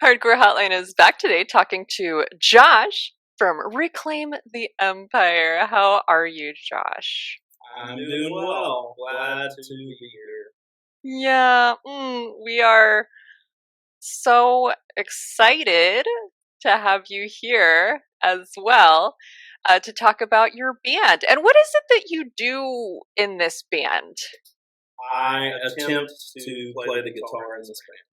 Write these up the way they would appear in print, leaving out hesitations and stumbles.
Hardcore Hotline is back today talking to Josh from Reclaim the Empire. How are you, Josh? I'm doing well. Glad to be here. Yeah, we are so excited to have you here as well to talk about your band. And what is it that you do in this band? I attempt to play the guitar in this band.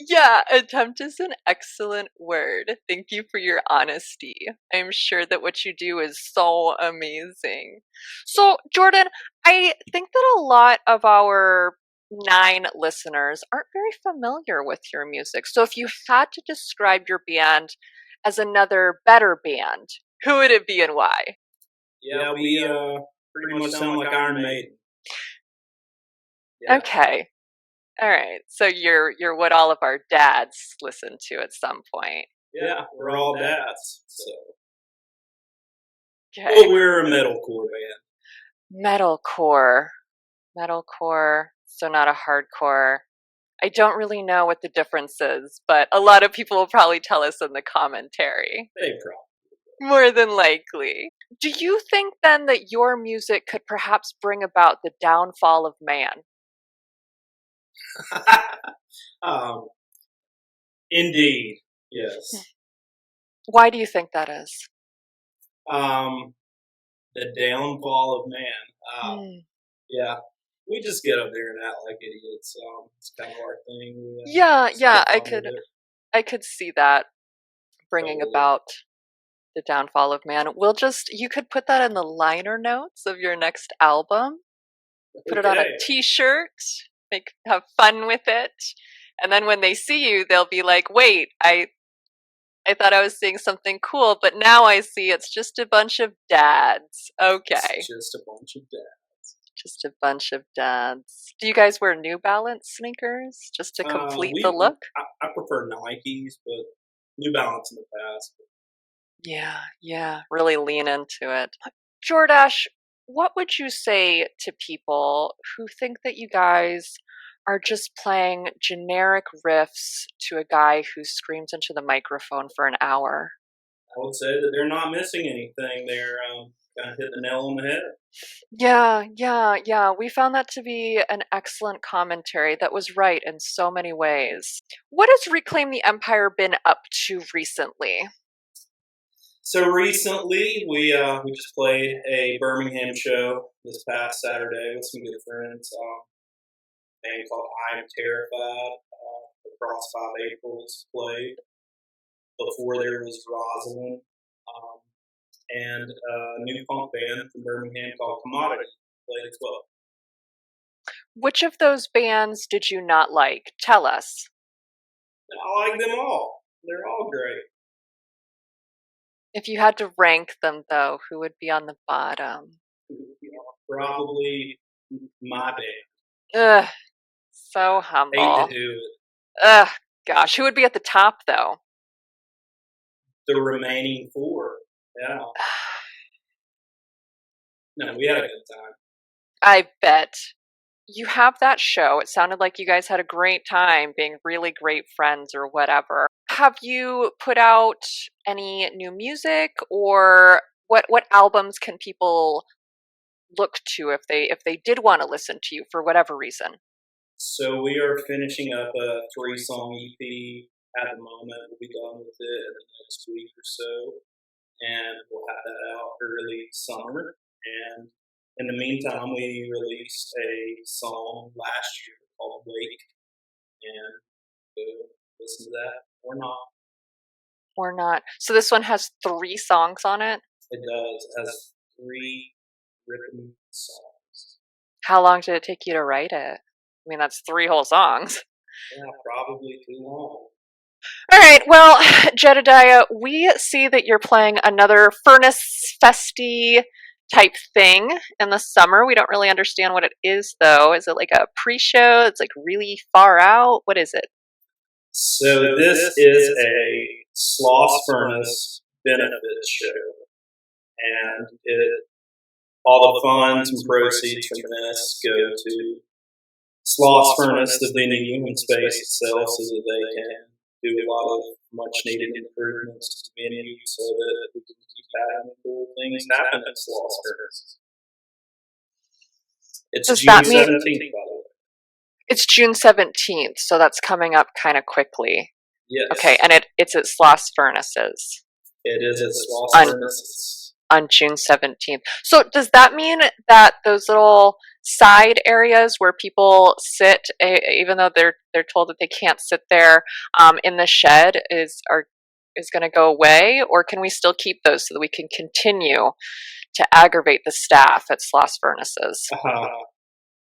Yeah, attempt is an excellent word. Thank you for your honesty. I'm sure that what you do is so amazing. So, Jordan, I think that a lot of our 9 listeners aren't very familiar with your music. So, if you had to describe your band as another better band, who would it be and why? Yeah, we pretty much sound like Iron Maiden. Yeah. Okay. All right. So you're what all of our dads listen to at some point. Yeah, we're all dads. So. Okay. Well, we're a metalcore band. Metalcore. Metalcore. So not a hardcore. I don't really know what the difference is, but a lot of people will probably tell us in the commentary. They probably. More than likely. Do you think then that your music could perhaps bring about the downfall of man? Indeed, yes. Why do you think that is? The downfall of man. Yeah, we just get up there and act like idiots. It's kind of our thing. Yeah, I could see that bringing about the downfall of man. You could put that in the liner notes of your next album. Put it on a t-shirt, have fun with it. And then when they see you, they'll be like, wait, I thought I was seeing something cool, but now I see it's just a bunch of dads. Okay. It's just a bunch of dads. Just a bunch of dads. Do you guys wear New Balance sneakers just to complete the look? I prefer Nikes, but New Balance in the past. Yeah, really lean into it. Jordash, what would you say to people who think that you guys are just playing generic riffs to a guy who screams into the microphone for an hour? I would say that they're not missing anything. They're kind of hit the nail on the head. Yeah. We found that to be an excellent commentary that was right in so many ways. What has Reclaim the Empire been up to recently? So recently, we just played a Birmingham show this past Saturday with some good friends. A band called I'm Terrified. Across 5 Aprils played. Before there was Rosalind. And a new punk band from Birmingham called Commodity played as well. Which of those bands did you not like? Tell us. I like them all. They're all great. If you had to rank them, though, who would be on the bottom? Probably my band. Ugh, so humble. Hate to do it. Ugh, gosh, who would be at the top, though? The remaining 4. Yeah. No, we had a good time. I bet. You have that show. It sounded like you guys had a great time being really great friends or whatever. Have you put out any new music, or what albums can people look to if they did want to listen to you for whatever reason? So we are finishing up a 3-song EP at the moment. We'll be done with it in the next week or so, and we'll have that out early summer. And in the meantime, we released a song last year called Wake, and go listen to that or not. Or not. So this one has 3 songs on it? It does. It has 3 written songs. How long did it take you to write it? I mean, that's 3 whole songs. Yeah, probably too long. All right, well, Jedediah, we see that you're playing another Furnace Festy type thing in the summer. We don't really understand what it is, though. Is it like a pre-show? It's like really far out? What is it? So this is a Sloss Furnace benefit show, and all the funds and proceeds from this go to Sloss Furnace, the vending human space itself, so that they can do a lot of much needed improvements to the venue so that we can keep having cool things happen at Sloss Furnace. It's Does June that mean 17th, by the way. it's June 17th, so that's coming up kind of quickly. Yes. Okay, and it's at Sloss Furnaces. It is at Sloss Furnaces. On June 17th. So does that mean that those little side areas where people sit, even though they're told that they can't sit there in the shed, is going to go away, or can we still keep those so that we can continue to aggravate the staff at Sloss Furnaces?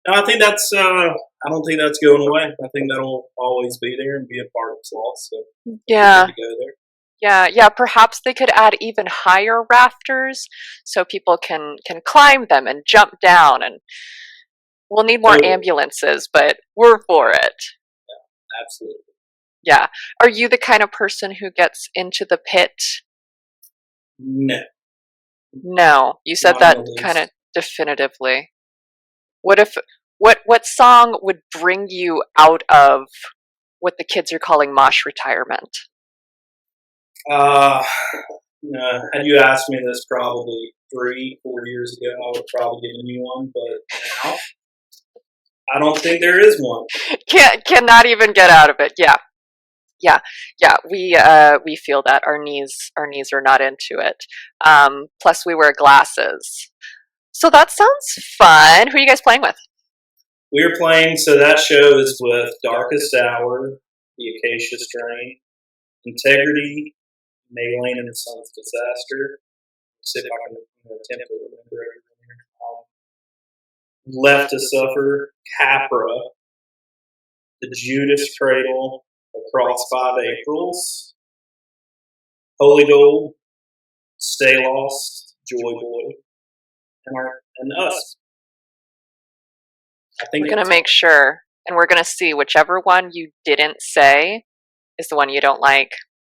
No, I think that's. I don't think that's going away. I think that'll always be there and be a part of Sloss. So yeah. to go there. Yeah. Perhaps they could add even higher rafters so people can climb them and jump down. And we'll need more ambulances, but we're for it. Yeah, absolutely. Yeah. Are you the kind of person who gets into the pit? No. No. You said that kind of definitively. What song would bring you out of what the kids are calling mosh retirement? Had you asked me this probably 3-4 years ago, I would have probably given you one, but now I don't think there is one. Cannot even get out of it. Yeah. We feel that our knees are not into it. Plus, we wear glasses, so that sounds fun. Who are you guys playing with? We're playing. So that show is with Darkest Hour, the Acacia Strain, Integrity, Maylene and the Sons Disaster. Let's see if I can attempt to remember everything. Left to Suffer, Capra, The Judas Cradle, Across 5 Aprils, Holy Gold, Stay Lost, Joy Boy, and us. I think we're going to make sure, and we're going to see whichever one you didn't say is the one you don't like.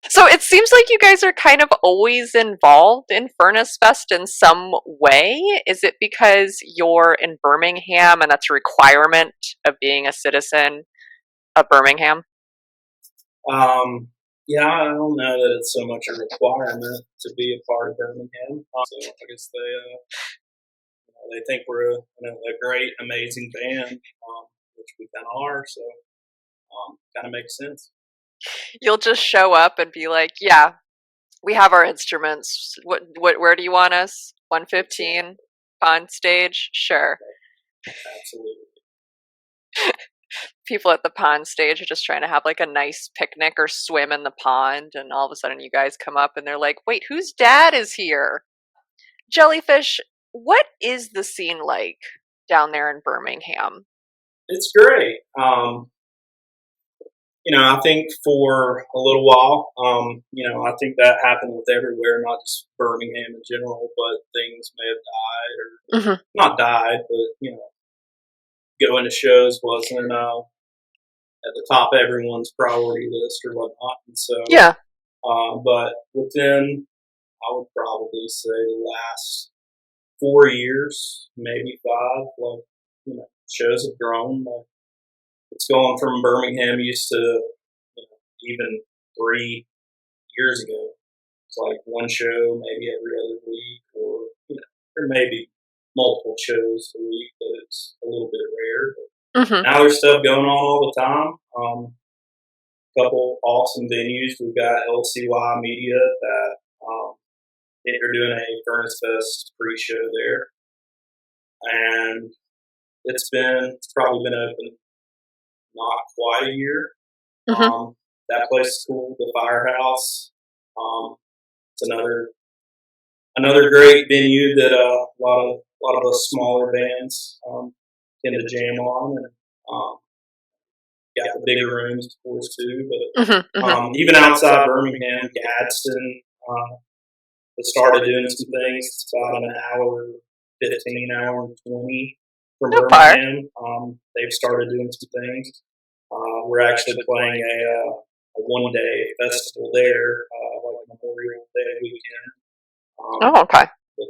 So it seems like you guys are kind of always involved in Furnace Fest in some way. Is it because you're in Birmingham and that's a requirement of being a citizen of Birmingham? Yeah, I don't know that it's so much a requirement to be a part of Birmingham. So I guess they think we're a great, amazing band, which we kind of are. So kind of makes sense. You'll just show up and be like, "Yeah, we have our instruments. Where do you want us? 115 on stage? Sure." Absolutely. People at the pond stage are just trying to have like a nice picnic or swim in the pond, and all of a sudden you guys come up and they're like, "Wait, whose dad is here?" Jellyfish, what is the scene like down there in Birmingham? It's great. I think for a little while, I think that happened with everywhere, not just Birmingham in general, but things may have died or not died, but, going to shows wasn't at the top of everyone's priority list or whatnot. And so, yeah. But within, I would probably say the last 4 years, maybe 5, shows have grown. It's going from Birmingham used to, even 3 years ago. It's like one show maybe every other week, or there may be multiple shows a week, but it's a little bit rare. But now there's stuff going on all the time. A couple awesome venues. We've got LCY Media that they're doing a Furnace Fest pre-show there, and it's probably been open not quite a year. That place is cool. The Firehouse. It's another great venue that a lot of the smaller bands tend to jam on, and got the bigger rooms, of course, too. But even outside Birmingham, Gadsden has started doing some things. It's about an hour, 15, hour and 20 from Birmingham. They've started doing some things. We're actually playing a one-day festival there, like Memorial Day weekend. Okay. With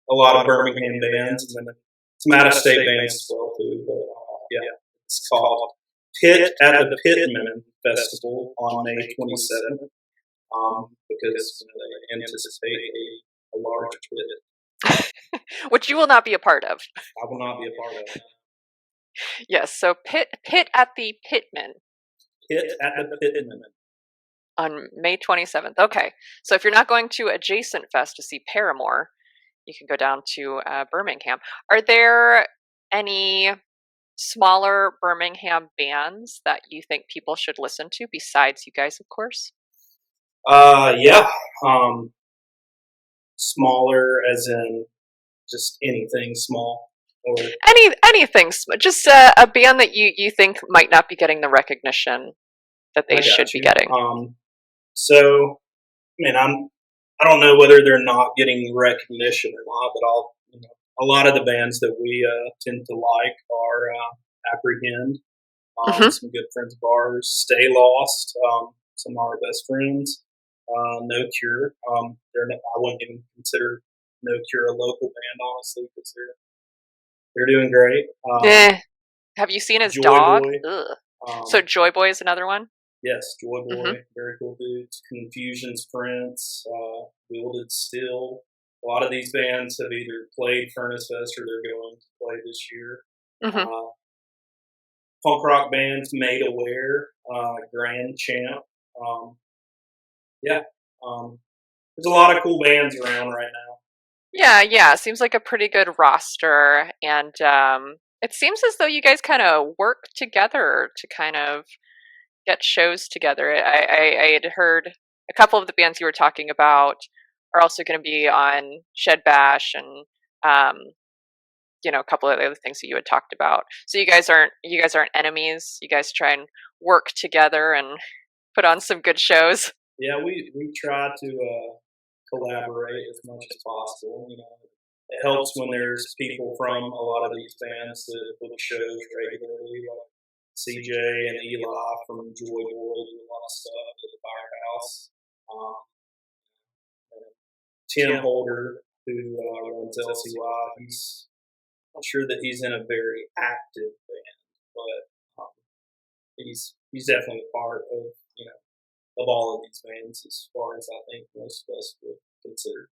a lot of Birmingham bands, and then some out-of-state bands as well too. But yeah, it's called Pit at the Pitman festival on May 27th because they anticipate a large pit. Which you will not be a part of. I will not be a part of that. Yes, so pit at the Pitman. Pit at the Pitman. On May 27th. Okay, so if you're not going to Adjacent Fest to see Paramore, you can go down to Birmingham. Are there any smaller Birmingham bands that you think people should listen to besides you guys, of course? Yeah. Smaller as in just anything small. Or Anything, just a band that you think might not be getting the recognition that they should be getting. So, I mean, I don't know whether they're not getting recognition or not, but a lot of the bands that we tend to like are Apprehend, some good friends of ours, Stay Lost, some of our best friends, No Cure. I wouldn't even consider No Cure a local band, honestly, because they're doing great. Have you seen his Joy dog? Boy. So Joy Boy is another one? Yes, Joy Boy, very cool dudes. Confusion's Prince, Wielded Steel. A lot of these bands have either played Furnace Fest or they're going to play this year. Punk rock bands, Made Aware, Grand Champ. There's a lot of cool bands around right now. Yeah, seems like a pretty good roster, and it seems as though you guys kind of work together to kind of get shows together. I had heard a couple of the bands you were talking about are also going to be on Shed Bash and a couple of the other things that you had talked about. So you guys aren't enemies. You guys try and work together and put on some good shows. Yeah, we try to collaborate as much as possible. It helps when there's people from a lot of these bands that book shows regularly, like CJ and Eli from Joy Boy do a lot of stuff at the Firehouse. Tim Holder, who runs LCY, he's not sure that he's in a very active band, but he's definitely part of all of these bands as far as I think most of us would consider.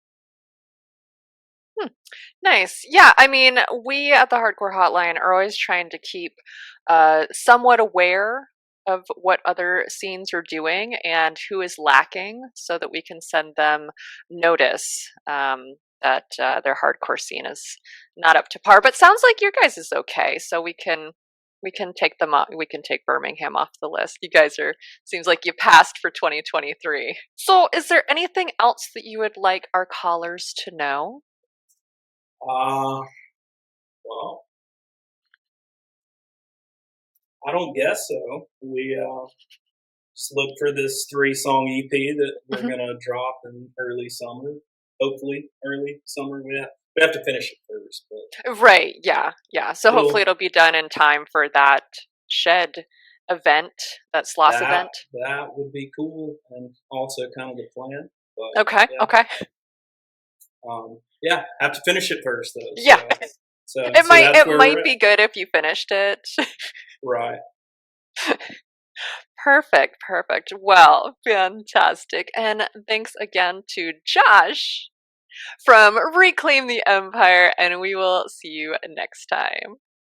Nice. Yeah, I mean, we at the Hardcore Hotline are always trying to keep somewhat aware of what other scenes are doing and who is lacking so that we can send them notice that their hardcore scene is not up to par. But sounds like your guys is okay, so we can take them off. We can take Birmingham off the list. You guys seems like you passed for 2023. So is there anything else that you would like our callers to know? Well, I don't guess so. We just look for this 3-song EP that we're gonna drop in early summer. Hopefully, early summer. We have to finish it first, but right, yeah. So hopefully it'll be done in time for that Shed event, that Sloss event. That would be cool, and also kind of the plan. But, okay. Have to finish it first, though. Yeah. So it might be good if you finished it. Right. Perfect. Well, fantastic. And thanks again to Josh from Reclaim the Empyre, and we will see you next time.